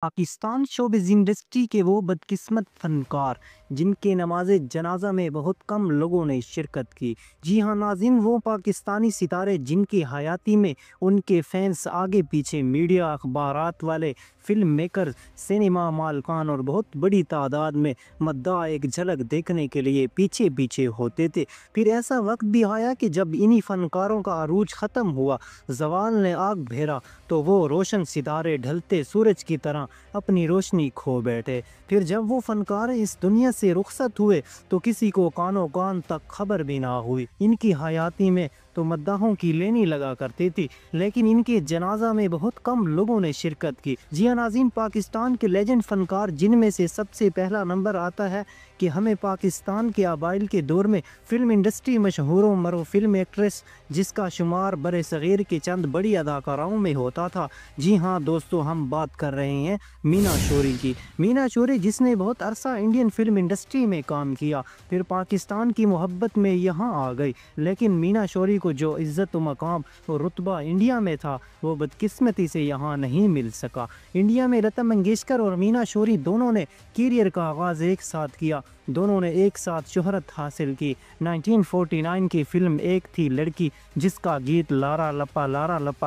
Pakistan showbiz industry کے وہ بدقسمت فنکار جن کے نماز جنازہ میں بہت کم لوگوں نے شرکت کی۔ جی ہاں ناظرین، وہ پاکستانی ستارے جن کی حیاتی میں ان کے فینس آگے پیچھے، میڈیا، اخبارات والے، فلم میکر، سینما مالکان اور بہت بڑی تعداد میں مداح ایک جھلک دیکھنے کے لیے پیچھے پیچھے ہوتے تھے۔ پھر ایسا وقت بھی آیا کہ جب انہی فنکاروں کا عروج ختم ہوا، زوال نے آگ بھیرا، تو وہ روشن ستارے ڈھلتے سورج کی طرح اپنی روشنی کھو بیٹھے۔ پھر جب وہ فنکار اس دنیا سے رخصت ہوئے تو کسی کو کانوں کان تک خبر بھی نہ ہوئی۔ ان کی حیاتی میں تو مداحوں کی لینی لگا کرتی تھی، لیکن ان کے جنازہ میں بہت کم لوگوں نے شرکت کی۔ جی ہاں ناظرین، پاکستان کے لیجنڈ فنکار جن میں سے سب سے پہلا نمبر آتا ہے کہ ہمیں پاکستان کے آبائل کے دور میں فلم انڈسٹری مشہور و مرو فلم ایکٹریس جس کا شمار برِ صغیر کے چند بڑی اداکاراؤں میں ہوتا تھا۔ جی ہاں دوستو، ہم بات کر رہے ہیں مینا شوری کی۔ مینا شوری جس نے بہت عرصہ انڈین فلم انڈسٹری میں کام کیا، پھر پاکستان کی محبت میں یہاں آ گئی، لیکن مینا شوری کو جو عزت و مقام اور رتبہ انڈیا میں تھا وہ بدقسمتی سے یہاں نہیں مل سکا۔ انڈیا میں لتا منگیشکر اور مینا شوری دونوں نے کیریئر کا آغاز ایک ساتھ کیا، دونوں نے ایک ساتھ شہرت حاصل کی۔ 1949 کی فلم ایک تھی لڑکی جس کا گیت لارا لپا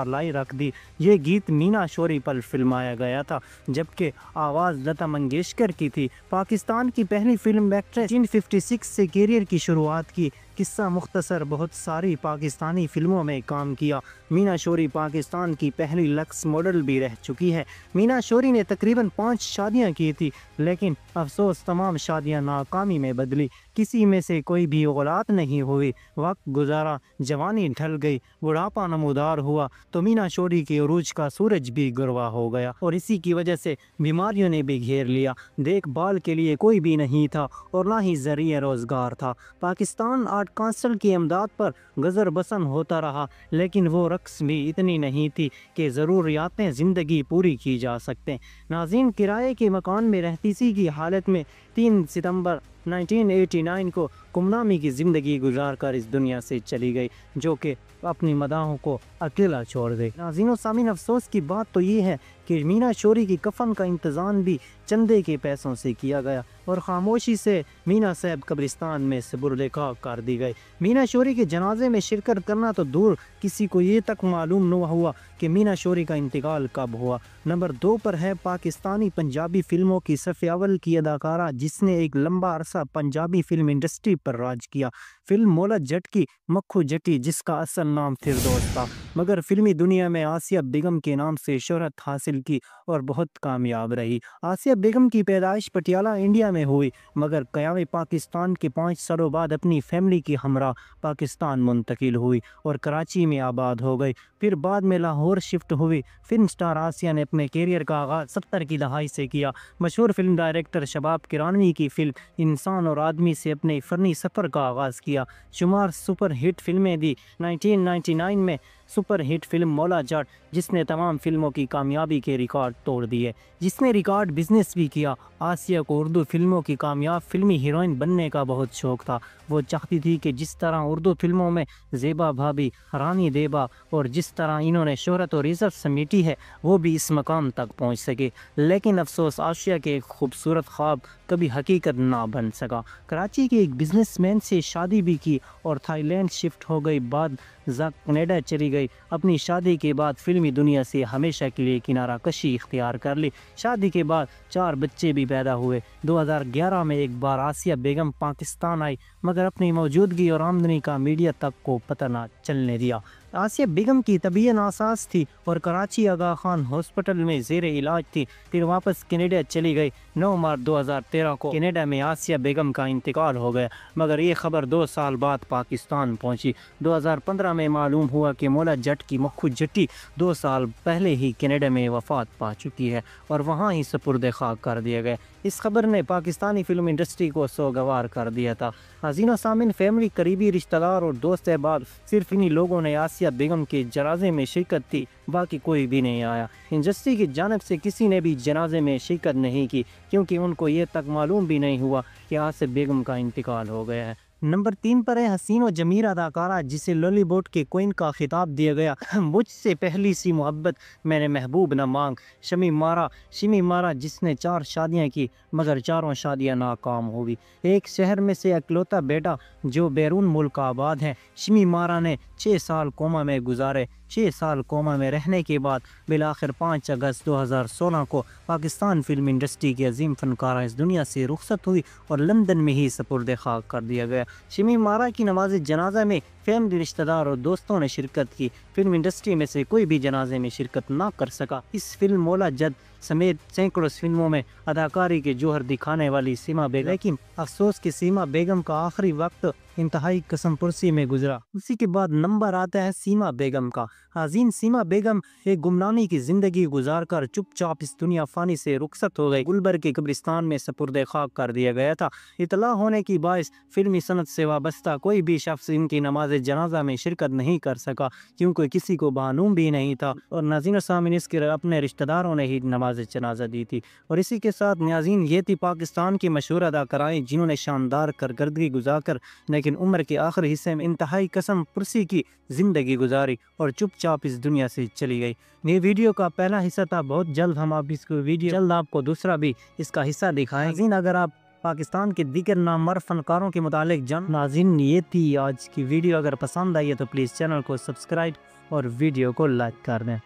لائی رکھ دی، یہ گیت مینا شوری پر فلمایا گیا تھا، جبکہ آواز لتا منگیشکر کی تھی۔ پاکستان کی پہلی فلم ایکٹریس 1956 سے کیریئر کی شروعات کی۔ قصہ مختصر، بہت ساری پاکستانی فلموں میں کام کیا۔ مینا شوری پاکستان کی پہلی لکس ماڈل بھی رہ چکی ہے۔ مینا شوری نے تقریباً 5 شادیاں کی تھی، لیکن افسوس تمام شادیاں ناکامی میں بدلی، کسی میں سے کوئی بھی اولاد نہیں ہوئی۔ وقت گزارا، جوانی ڈھل گئی، بڑھاپا نمودار ہوا تو مینا شوری کے عروج کا سورج بھی گروا ہو گیا، اور اسی کی وجہ سے بیماریوں نے بھی گھیر لیا۔ دیکھ بھال کے لیے کوئی بھی نہیں تھا اور نہ ہی ذریعہ روزگار تھا۔ پاکستان آرٹ کونسل کی امداد پر گزر بسر ہوتا رہا، لیکن وہ رقص بھی اتنی نہیں تھی کہ ضروریاتیں زندگی پوری کی جا سکتے۔ ناظرین، کرائے کے مکان میں رہائشی کی حالت میں 3 ستمبر 1989 کو کم نامی کی زندگی گزار کر اس دنیا سے چلی گئی، جو کہ اپنی مداحوں کو اکیلا چھوڑ گئی۔ ناظرین و سامعین، افسوس کی بات تو یہ ہے کہ مینا شوری کی کفن کا انتظام بھی چندے کے پیسوں سے کیا گیا اور خاموشی سے مینا صاحب قبرستان میں سپرد خاک کر دی گئی۔ مینا شوری کے جنازے میں شرکت کرنا تو دور، کسی کو یہ تک معلوم نہ ہوا کہ مینا شوری کا انتقال کب ہوا۔ نمبر 2 پر ہے پاکستانی پنجابی فلموں کی صف اول کی اداکارہ جس نے ایک لمبا عرصہ پنجابی فلم انڈسٹری پر راج کیا، فلم مولا جٹ کی مکھو جٹی، جس کا اصل نام فردوس تھا، مگر فلمی دنیا میں آسیہ بیگم کے نام سے شہرت حاصل کی اور بہت کامیاب رہی۔ آسیہ بیگم کی پیدائش پٹیالہ انڈیا میں ہوئی، مگر قیام پاکستان کے 5 سالوں بعد اپنی فیملی کی ہمراہ پاکستان منتقل ہوئی اور کراچی میں آباد ہو گئی، پھر بعد میں لاہور شفٹ ہوئی۔ فلم سٹار آسیہ نے اپنے کیریئر کا آغاز 70 کی دہائی سے کیا۔ مشہور فلم ڈائریکٹر شباب کرانوی کی فلم انسان اور آدمی سے اپنے فنی سفر کا آغاز کیا، شمار سپر ہٹ فلمیں دی۔ 1999 میں سپر ہٹ فلم مولا جٹ جس نے تمام فلموں کی کامیابی کے ریکارڈ توڑ دیے، جس نے ریکارڈ بزنس بھی کیا۔ آسیہ کو اردو فلموں کی کامیاب فلمی ہیروئن بننے کا بہت شوق تھا، وہ چاہتی تھی کہ جس طرح اردو فلموں میں زیبا بھابی، رانی دیبا اور جس طرح انہوں نے شہرت اور عزت سمیٹی ہے وہ بھی اس مقام تک پہنچ سکے، لیکن افسوس آسیہ کے ایک خوبصورت خواب کبھی حقیقت نہ بن سکا۔ کراچی کے ایک بزنس مین سے شادی بھی کی اور تھائی لینڈ شفٹ ہو گئی، بعد کینیڈا چلی گئی۔ اپنی شادی کے بعد فلمی دنیا سے ہمیشہ کے لیے کنارہ کشی اختیار کر لی۔ شادی کے بعد 4 بچے بھی پیدا ہوئے۔ 2011 میں ایک بار آسیہ بیگم پاکستان آئی، مگر اپنی موجودگی اور آمدنی کا میڈیا تک کو پتہ نہ چلنے دیا۔ آسیہ بیگم کی طبیعت ناساز تھی اور کراچی آغا خان ہاسپٹل میں زیر علاج تھی، پھر واپس کینیڈا چلی گئی۔ 9 مارچ 2013 کو کینیڈا میں آسیہ بیگم کا انتقال ہو گیا، مگر یہ خبر 2 سال بعد پاکستان پہنچی۔ 2015 میں معلوم ہوا کہ مولا جٹ کی مکھو جٹی 2 سال پہلے ہی کینیڈا میں وفات پا چکی ہے اور وہاں ہی سپرد خاک کر دیا گیا۔ اس خبر نے پاکستانی فلم انڈسٹری کو سوگوار کر دیا تھا۔ ناظرین و سامعین، فیملی، قریبی رشتہ دار اور دوست احباب، صرف انہی لوگوں نے آسیہ بیگم کے جنازے میں شرکت تھی، باقی کوئی بھی نہیں آیا۔ انڈسٹری کی جانب سے کسی نے بھی جنازے میں شرکت نہیں کی، کیونکہ ان کو یہ تک معلوم بھی نہیں ہوا کہ آسیہ بیگم کا انتقال ہو گیا ہے۔ نمبر 3 پر ہے حسین و جمیل اداکارہ جسے لولی ووڈ کے کوئن کا خطاب دیا گیا۔ مجھ سے پہلی سی محبت میں نے محبوب نہ مانگ، شمی مارا جس نے 4 شادیاں کی مگر چاروں شادیاں ناکام ہوئی۔ ایک شہر میں سے اکلوتا بیٹا جو بیرون ملک آباد ہے، شمی مارا نے 6 سال کوما میں گزارے۔ 6 سال کوما میں رہنے کے بعد بالآخر 5 اگست 2016 کو پاکستان فلم انڈسٹری کی عظیم فنکارہ اس دنیا سے رخصت ہوئی اور لندن میں ہی سپرد خاک کر دیا گیا۔ شمی مارا کی نماز جنازہ میں فیملی، رشتہ دار اور دوستوں نے شرکت کی۔ فلم انڈسٹری میں سے کوئی بھی جنازے میں شرکت نہ کر سکا۔ اس فلم مولا جد سمیت سینکڑوں فلموں میں اداکاری کے جوہر دکھانے والی سیما بیگم، لیکن افسوس کہ سیما بیگم کا آخری وقت انتہائی قسم پرسی میں گزرا۔ اسی کے بعد نمبر آتا ہے سیما بیگم کا۔ حزین سیما بیگم ایک گمنامی کی زندگی گزار کر چپ چاپ اس دنیا فانی سے رخصت ہو گئی۔ گلبرگ کے قبرستان میں سپرد خاک کر دیا گیا تھا۔ اطلاع ہونے کی باعث فلمی صنعت سے وابستہ کوئی بھی شخص ان کی نماز جنازہ میں شرکت نہیں کر سکا، کیونکہ کسی کو معلوم بھی نہیں تھا اور ناظرین و سامعین اس کے اپنے رشتہ داروں نے ہی نماز جنازہ دی تھی۔ اور اسی کے ساتھ ناظرین یہ تھی پاکستان کی مشہور اداکارائیں جنہوں نے شاندار کارکردگی گزار کر لیکن عمر کے آخری حصے میں انتہائی قسم پرسی کی زندگی گزاری اور چپ چاپ اس دنیا سے چلی گئی۔ یہ ویڈیو کا پہلا حصہ تھا، بہت جلد ہم آپ کو دوسرا بھی اس کا حصہ دکھائیں۔ ناظرین اگر آپ پاکستان کے دیگر نامور فنکاروں کے متعلق ناظرین یہ تھی آج کی ویڈیو، اگر پسند آئی ہے تو پلیز چینل کو سبسکرائب اور ویڈیو کو لائک کر دیں۔